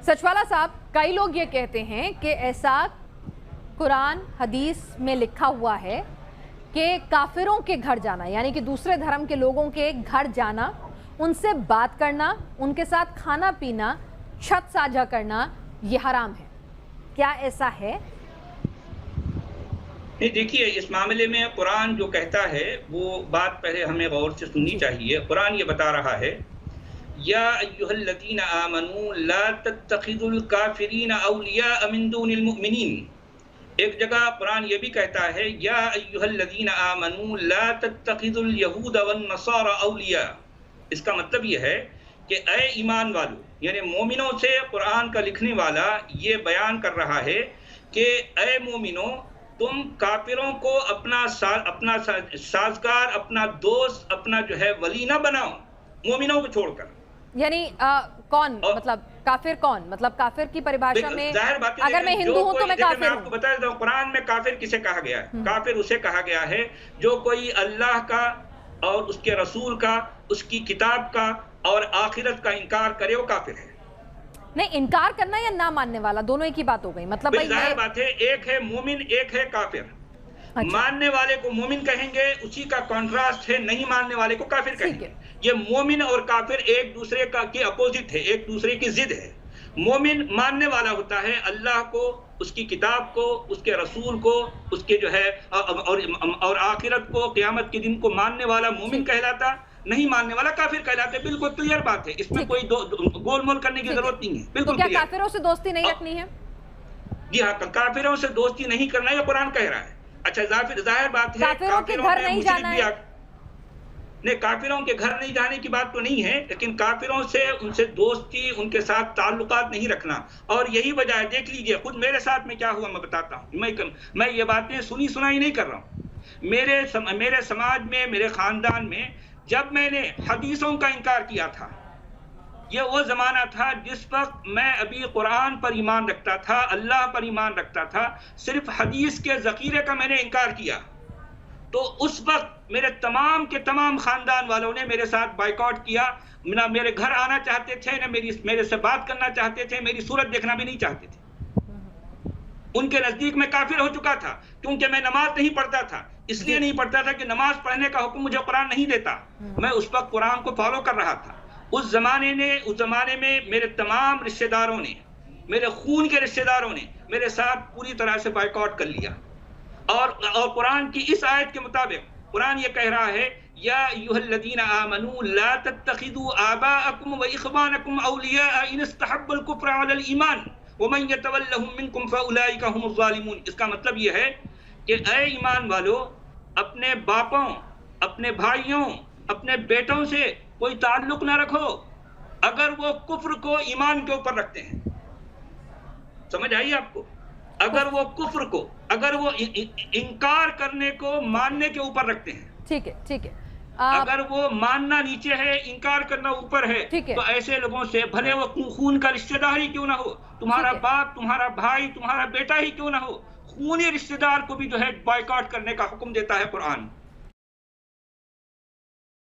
سچوالا صاحب، کئی لوگ یہ کہتے ہیں کہ ایسا قرآن حدیث میں لکھا ہوا ہے کہ کافروں کے گھر جانا، یعنی کہ دوسرے دھرم کے لوگوں کے گھر جانا، ان سے بات کرنا، ان کے ساتھ کھانا پینا، چھت ساجھا کرنا، یہ حرام ہے۔ کیا ایسا ہے؟ نہیں، دیکھیے اس معاملے میں قرآن جو کہتا ہے وہ بات پہلے ہمیں غور سے سننی چاہیے۔ قرآن یہ بتا رہا ہے یا ایھا الذین آمنوا لا تتخذوا الکافرین اولیاء من دون المؤمنین۔ ایک جگہ قرآن یہ بھی کہتا ہے یا ایھا الذین آمنوا لا تتخذوا الیہود والنصارى اولیاء۔ اس کا مطلب یہ ہے کہ اے ایمان والو، یعنی مومنوں سے قرآن کا لکھنے والا یہ بیان کر رہا ہے کہ اے مومنوں، تم کافروں کو اپنا سازگار، اپنا دوست، اپنا جو ہے ولی نہ بناؤ مومنوں کو چھوڑ کر۔ یعنی کون، مطلب کافر کون؟ مطلب کافر کی پریبھاشا میں اگر میں ہندو ہوں تو میں کافر ہوں۔ میں آپ کو بتا دیتا ہوں قرآن میں کافر کسے کہا گیا ہے۔ کافر اسے کہا گیا ہے جو کوئی اللہ کا اور اس کے رسول کا، اس کی کتاب کا اور آخرت کا انکار کرے، وہ کافر ہے۔ نہیں، انکار کرنا یا نہ ماننے والا دونوں ایک ہی بات ہو گئی، مطلب ظاہر بات ہے، ایک ہے مومن، ایک ہے کافر۔ ماننے والے کو مومن کہیں گے، اسی کا کنٹراسٹ ہے نہیں ماننے والے کو کافر کہیں گے۔ یہ مومن اور کافر ایک دوسرے کا کی اپوزٹ ہے، ایک دوسرے کی ضد ہے۔ مومن ماننے والا ہوتا ہے اللہ کو، اس کی کتاب کو، اس کے رسول کو، اس کے جو ہے اور آخرت کو، قیامت کے دن کو ماننے والا مومن کہلاتا، نہیں ماننے والا کافر کہلاتے۔ بالکل کلیئر بات ہے، اس میں کوئی گول مول کرنے کی ضرورت نہیں ہے، بالکل کیا کافروں سے دوستی نہیں رکھنی ہے؟ جی ہاں، کافروں سے دوستی نہیں کرنا یہ قرآن کہہ رہا ہے۔ اچھا، ظاہر بات ہے کافروں کے گھر نہیں جانا ہے۔ نہیں، کافروں کے گھر نہیں جانے کی بات تو نہیں ہے، لیکن کافروں سے ان سے دوستی، ان کے ساتھ تعلقات نہیں رکھنا۔ اور یہی وجہ ہے، دیکھ لیجئے خود میرے ساتھ میں کیا ہوا میں بتاتا ہوں۔ میں یہ باتیں سنی سنائی نہیں کر رہا ہوں۔ میرے سماج میں، میرے خاندان میں جب میں نے حدیثوں کا انکار کیا تھا، یہ وہ زمانہ تھا جس وقت میں ابھی قرآن پر ایمان رکھتا تھا، اللہ پر ایمان رکھتا تھا، صرف حدیث کے ذخیرے کا میں نے انکار کیا، تو اس وقت میرے تمام کے تمام خاندان والوں نے میرے ساتھ بائیکاٹ کیا، نہ میرے گھر آنا چاہتے تھے، نہ میرے سے بات کرنا چاہتے تھے، میری صورت دیکھنا بھی نہیں چاہتے تھے۔ ان کے نزدیک میں کافر ہو چکا تھا، کیونکہ میں نماز نہیں پڑھتا تھا۔ اس لیے نہیں پڑھتا تھا کہ نماز پڑھنے کا حکم مجھے قرآن نہیں دیتا، میں اس وقت قرآن کو فالو کر رہا تھا۔ اس زمانے میں میرے تمام رشتہ داروں نے، میرے خون کے رشتہ داروں نے میرے ساتھ پوری طرح سے بائیکاٹ کر لیا۔ اور قرآن کی اس آیت کے مطابق قرآن یہ کہہ رہا ہے یا ایھا الذین آمنوا لا تتخذوا آباءکم واخوانکم اولیاء ان استحبوا الکفر علی الایمان ومن یتولہم منکم فاولئک ھم الظالمون۔ اس کا مطلب یہ ہے کہ اے ایمان والو، اپنے باپوں، اپنے بھائیوں، اپنے بیٹوں سے کوئی تعلق نہ رکھو اگر وہ کفر کو ایمان کے اوپر رکھتے ہیں۔ سمجھ آئی آپ کو؟ اگر وہ کفر کو، اگر وہ انکار کرنے کو ماننے کے اوپر رکھتے ہیں، ٹھیک ہے، ٹھیک ہے، اگر وہ ماننا نیچے ہے، انکار کرنا اوپر ہے، تو ایسے لوگوں سے بھلے وہ خون کا رشتہ دار ہی کیوں نہ ہو، تمہارا باپ، تمہارا بھائی، تمہارا بیٹا ہی کیوں نہ ہو، خونی رشتہ دار کو بھی جو ہے بائیکاٹ کرنے کا حکم دیتا ہے قرآن۔